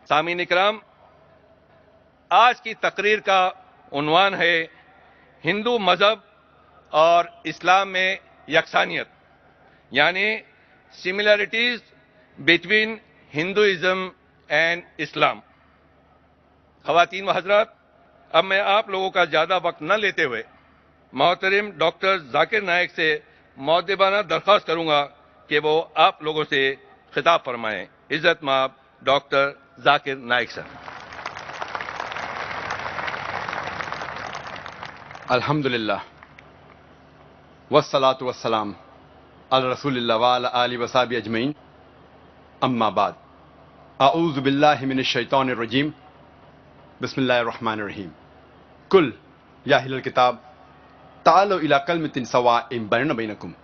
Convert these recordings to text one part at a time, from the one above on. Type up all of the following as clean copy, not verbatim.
सामीन इकराम, आज की तकरीर का उन्वान है हिंदू मजहब और इस्लाम में यकसानियत, यानी similarities between Hinduism and Islam. ख़वातीन व हज़रात, अब मैं आप लोगों का ज़्यादा वक्त न लेते हुए मोहतरम डॉक्टर जाकिर नाइक से मुअद्दिबाना दरख्वास्त करूंगा कि वो आप लोगों से खिताब फरमाएं। इज्जत माब डॉक्टर जाकिर नाइक सर। अल्हम्दुलिल्लाह वस्सलातु वस्सलाम अला रसूलिल्लाह व अला आलिहि व सहबिहि अजमईन, अम्मा बाद। अऊज़ु बिल्लाहि मिनश शैतानिर रजीम, बिस्मिल्लाहिर रहमानिर रहीम। कुल या अहलल किताब तालू इला कलिमतिन सवाइम बैनना बैनकुम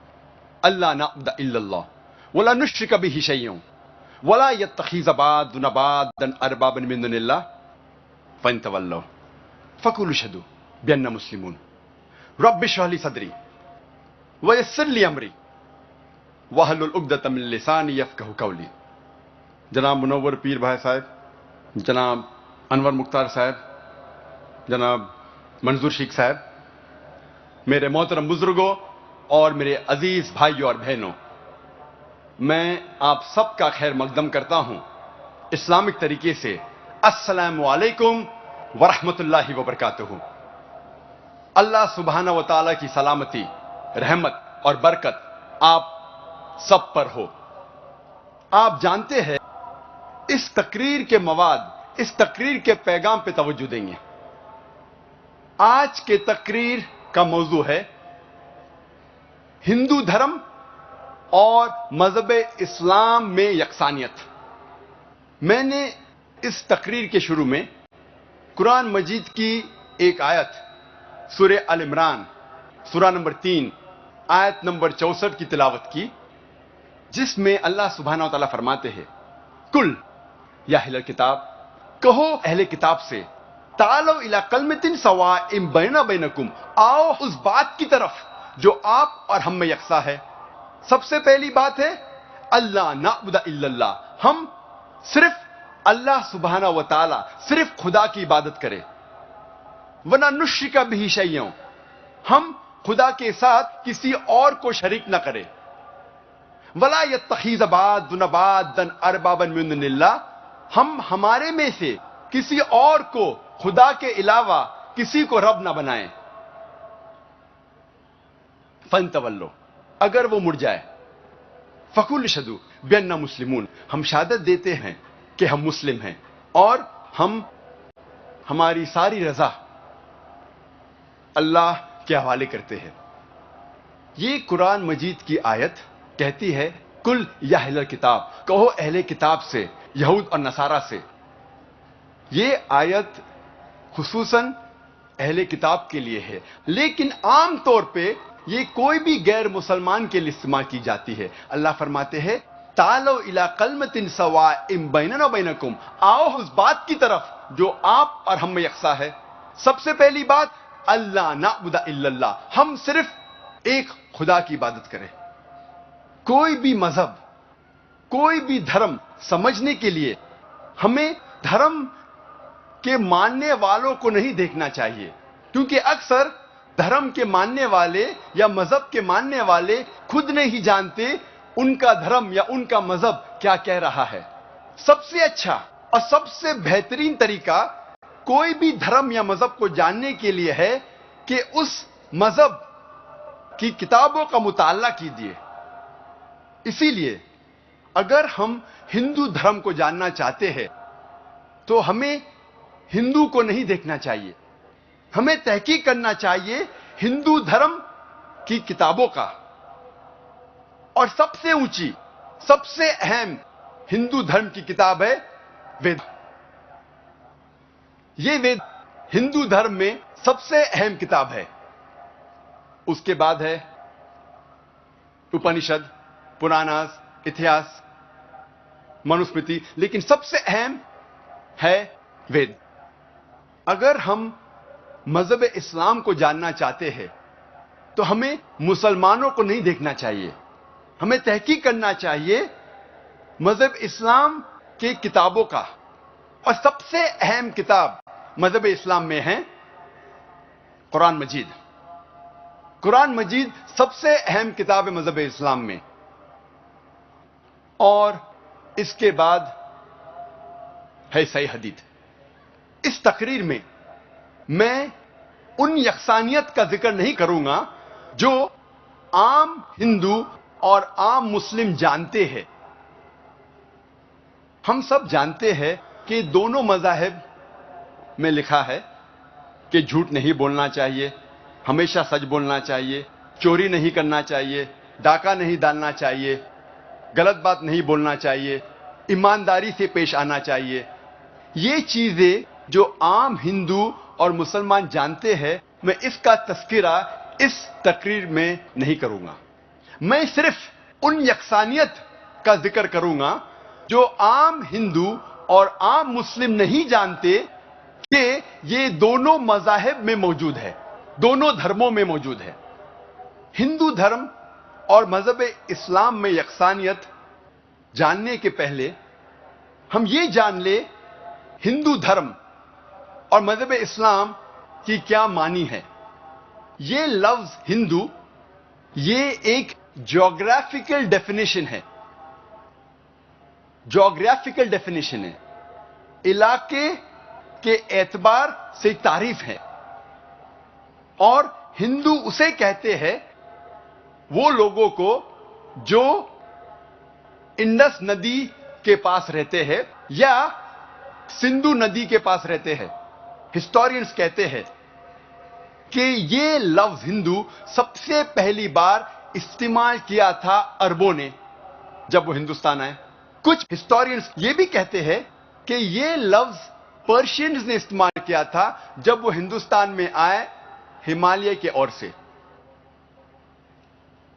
अल्ला नअबुदा इल्लल्लाह वला नुश्रिका बिही शैय्यन वला यत्तखिज़ बादुना बादन अरबाबन मिन दुनिल्लाह फइन तवल्लौ फकुलू अशहदु बिअन्ना मुस्लिमून रब्बि इश्रह ली सदरी व यस्सिर ली अमरी वहलुल उक़दतम मिन लिसानी यफ़क़हू क़ौली। जनाब मुनव्वर पीर भाई साहब, जनाब अनवर मुख्तार साहब, जनाब मंजूर शेख साहब, मेरे मोहतरम बुजुर्गों और मेरे अजीज भाइयों और बहनों, मैं आप सबका खैर मकदम करता हूं इस्लामिक तरीके से। अस्सलामु अलैकुम वरहमतुल्लाहि वबरकातुहू। अल्लाह सुब्हाना व तआला की सलामती, रहमत और बरकत आप सब पर हो। आप जानते हैं इस तकरीर के मवाद, इस तकरीर के पैगाम पे तवज्जो देंगे। आज के तकरीर का मौजू है हिंदू धर्म और मजहब इस्लाम में यकसानियत। मैंने इस तकरीर के शुरू में कुरान मजीद की एक आयत सूरह अल इमरान सूरा नंबर 3 आयत नंबर 64 की तिलावत की, जिसमें अल्लाह सुब्हानहू व तआला फरमाते हैं, कुल या अहलल किताब, कहो अहले किताब से, तालो इला कलिमतिन सवाइम बैनना बैनकुम, आओ उस बात की तरफ जो आप और हम में यकसा है। सबसे पहली बात है अल्लाह नअबुदा इल्लल्लाह, हम सिर्फ अल्लाह सुब्हानहू व तआला, सिर्फ खुदा की इबादत करें। वला नुश्रिका बिही शैय्यन, हम खुदा के साथ किसी और को शरीक न करें। वला यत्तखिज़ बादुना बादन अरबाबन मिन दुनिल्लाह, हम हमारे में से किसी और को खुदा के अलावा किसी को रब ना बनाएं। फन तवल्लो, अगर वो मुड़ जाए, फकुल अशहदु बिअन्ना मुस्लिमून, हम शहादत देते हैं कि हम मुस्लिम हैं और हम हमारी सारी रजा अल्लाह के हवाले करते हैं। ये कुरान मजीद की आयत कहती है, कुल या अहलल किताब, कहो अहले किताब से, यहूद और नसारा से। ये आयत खुसूसन अहले किताब के लिए है, लेकिन आम तौर पे ये कोई भी गैर मुसलमान के लिए इस्तेमाल की जाती है। अल्लाह फरमाते हैं, तालो इला कलिमतिन सवाइम बैनना बैनकुम, आओ उस बात की तरफ जो आप और हम में यकसा है। सबसे पहली बात अल्लाह नअबुदा इल्लल्लाह, हम सिर्फ एक खुदा की इबादत करें। कोई भी मजहब, कोई भी धर्म समझने के लिए हमें धर्म के मानने वालों को नहीं देखना चाहिए, क्योंकि अक्सर धर्म के मानने वाले या मजहब के मानने वाले खुद नहीं जानते उनका धर्म या उनका मजहब क्या कह रहा है। सबसे अच्छा और सबसे बेहतरीन तरीका कोई भी धर्म या मजहब को जानने के लिए है कि उस मजहब की किताबों का मुताला कीजिए। इसीलिए अगर हम हिंदू धर्म को जानना चाहते हैं तो हमें हिंदू को नहीं देखना चाहिए, हमें तहकीक करना चाहिए हिंदू धर्म की किताबों का। और सबसे ऊंची, सबसे अहम हिंदू धर्म की किताब है वेद। ये वेद हिंदू धर्म में सबसे अहम किताब है। उसके बाद है उपनिषद, पुराणास, इतिहास, मनुस्मृति, लेकिन सबसे अहम है वेद। अगर हम मजहब इस्लाम को जानना चाहते हैं तो हमें मुसलमानों को नहीं देखना चाहिए, हमें तहकीक करना चाहिए मजहब इस्लाम के किताबों का। اور سب سے اہم کتاب مذہب اسلام میں ہے قرآن مجید. قرآن مجید سب سے اہم کتاب ہے مذہب اسلام میں. اور اس کے بعد ہے صحیح حدیث. اس تقریر میں میں ان یکسانیت کا ذکر نہیں کروں گا جو عام ہندو اور عام مسلم جانتے ہیں. ہم سب جانتے ہیں کہ دونوں مذاہب میں لکھا ہے کہ جھوٹ نہیں بولنا چاہیے, ہمیشہ سچ بولنا چاہیے, چوری نہیں کرنا چاہیے, ڈاکہ نہیں ڈالنا چاہیے, غلط بات نہیں بولنا چاہیے, ایمانداری سے پیش آنا چاہیے. یہ چیزیں جو عام ہندو اور مسلمان جانتے ہیں, میں اس کا تذکرہ اس تقریر میں نہیں کروں گا. میں صرف ان یکسانیت کا ذکر کروں گا جو عام ہندو اور عام مسلم نہیں جانتے کہ یہ دونوں مذاہب میں موجود ہے, دونوں دھرموں میں موجود ہے. ہندو دھرم اور مذہب اسلام میں یکسانیت جاننے کے پہلے ہم یہ جان لیں ہندو دھرم اور مذہب اسلام کی کیا معنی ہے. یہ لفظ ہندو یہ ایک جیوگرافیکل ڈیفینیشن ہے. جیوگرافیکل ڈیفینیشن ہے, علاقے کے اعتبار سے تعریف ہے. اور ہندو اسے کہتے ہیں وہ لوگوں کو جو انڈس ندی کے پاس رہتے ہیں یا سندھو ندی کے پاس رہتے ہیں. ہسٹورینز کہتے ہیں کہ یہ لفظ ہندو سب سے پہلی بار استعمال کیا تھا عربوں نے جب وہ ہندوستان آئے. کچھ ہسٹورینز یہ بھی کہتے ہیں کہ یہ لفظ پرشینز نے استعمال کیا تھا جب وہ ہندوستان میں آئے ہمالیہ کے اور سے.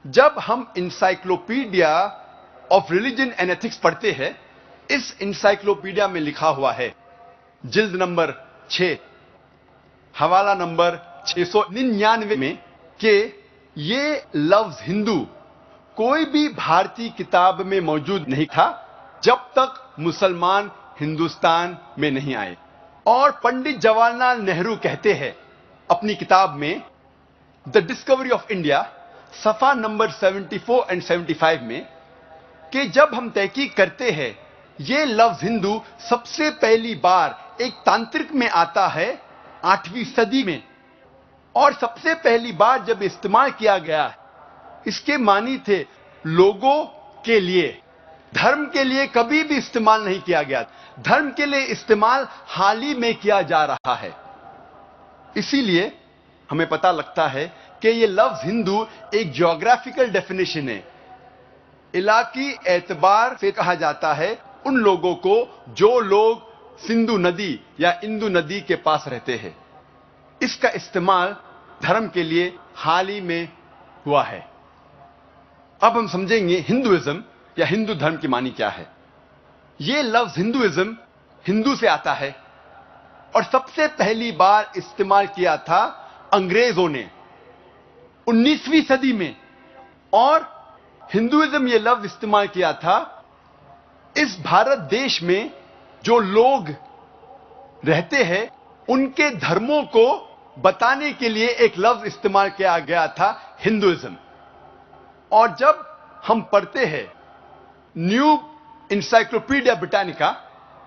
جب ہم encyclopaedia of religion and ethics پڑھتے ہیں, اس انسائکلوپیڈیا میں لکھا ہوا ہے جلد نمبر 6 حوالہ نمبر 699 میں کہ یہ لفظ ہندو کوئی بھی بھارتی کتاب میں موجود نہیں تھا جب تک مسلمان ہندوستان میں نہیں آئے. اور پنڈت جواہر لال نہرو کہتے ہیں اپنی کتاب میں دا ڈسکوری آف انڈیا صفحہ نمبر 74 اور 75 میں کہ جب ہم تحقیق کرتے ہیں یہ لفظ ہندو سب سے پہلی بار ایک تانترک میں آتا ہے 8ویں صدی میں, اور سب سے پہلی بار جب استعمال کیا گیا اس کے معنی تھے لوگوں کے لیے, دھرم کے لیے کبھی بھی استعمال نہیں کیا گیا. دھرم کے لیے استعمال حال ہی میں کیا جا رہا ہے. اسی لیے ہمیں پتہ لگتا ہے کہ یہ لفظ ہندو ایک جیوگرافیکل ڈیفینیشن ہے. علاقائی اعتبار سے کہا جاتا ہے ان لوگوں کو جو لوگ سندھو ندی یا اندو ندی کے پاس رہتے ہیں. اس کا استعمال دھرم کے لیے حال ہی میں ہوا ہے. اب ہم سمجھیں گے ہندوازم یا ہندو دھرم کی معنی کیا ہے. یہ لفظ ہندوازم ہندو سے آتا ہے اور سب سے پہلی بار استعمال کیا تھا انگریزوں نے 19ویں صدی میں. اور ہندوازم یہ لفظ استعمال کیا تھا اس بھارت دیش میں جو لوگ رہتے ہیں ان کے دھرموں کو بتانے کے لیے ایک لفظ استعمال کیا گیا تھا ہندوازم. اور جب ہم پڑھتے ہیں نیو انسائکلوپیڈیا بریٹانیکا,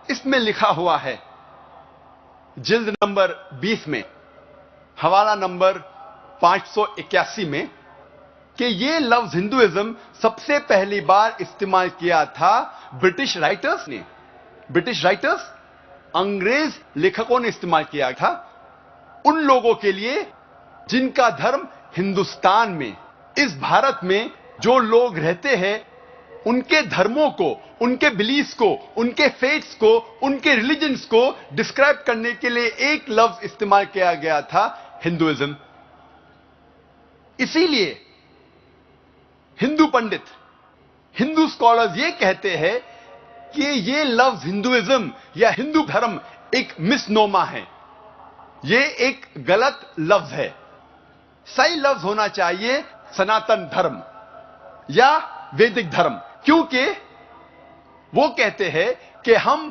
اس میں لکھا ہوا ہے جلد نمبر 20 میں حوالہ نمبر 581 میں کہ یہ لفظ ہندوازم سب سے پہلی بار استعمال کیا تھا برٹش رائٹرز نے. برٹش رائٹرز انگریز لیکھکوں نے استعمال کیا تھا ان لوگوں کے لیے جن کا دھرم ہندوستان میں اس بھارت میں جو لوگ رہتے ہیں ان کے دھرموں کو, ان کے بلیفز کو, ان کے فیتھس کو, ان کے ریلیجنز کو ڈسکرائب کرنے کے لیے ایک لفظ استعمال کیا گیا تھا ہندوازم. اسی لیے ہندو پنڈت, ہندو اسکالرز یہ کہتے ہیں کہ یہ لفظ ہندوازم یا ہندو دھرم ایک مس نوما ہے, یہ ایک غلط لفظ ہے. صحیح لفظ ہونا چاہیے سناتن دھرم یا ویدک دھرم, کیونکہ وہ کہتے ہیں کہ ہم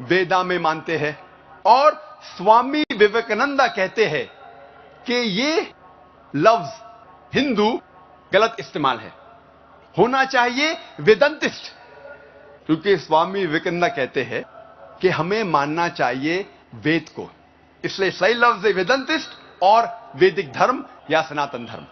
वेदा में मानते हैं और स्वामी विवेकानंदा कहते हैं कि ये लफ्ज हिंदू गलत इस्तेमाल है, होना चाहिए वेदांतिस्ट, क्योंकि स्वामी विवेकानंदा कहते हैं कि हमें मानना चाहिए वेद को, इसलिए सही लफ्ज है वेदांतिस्ट और वैदिक धर्म या सनातन धर्म।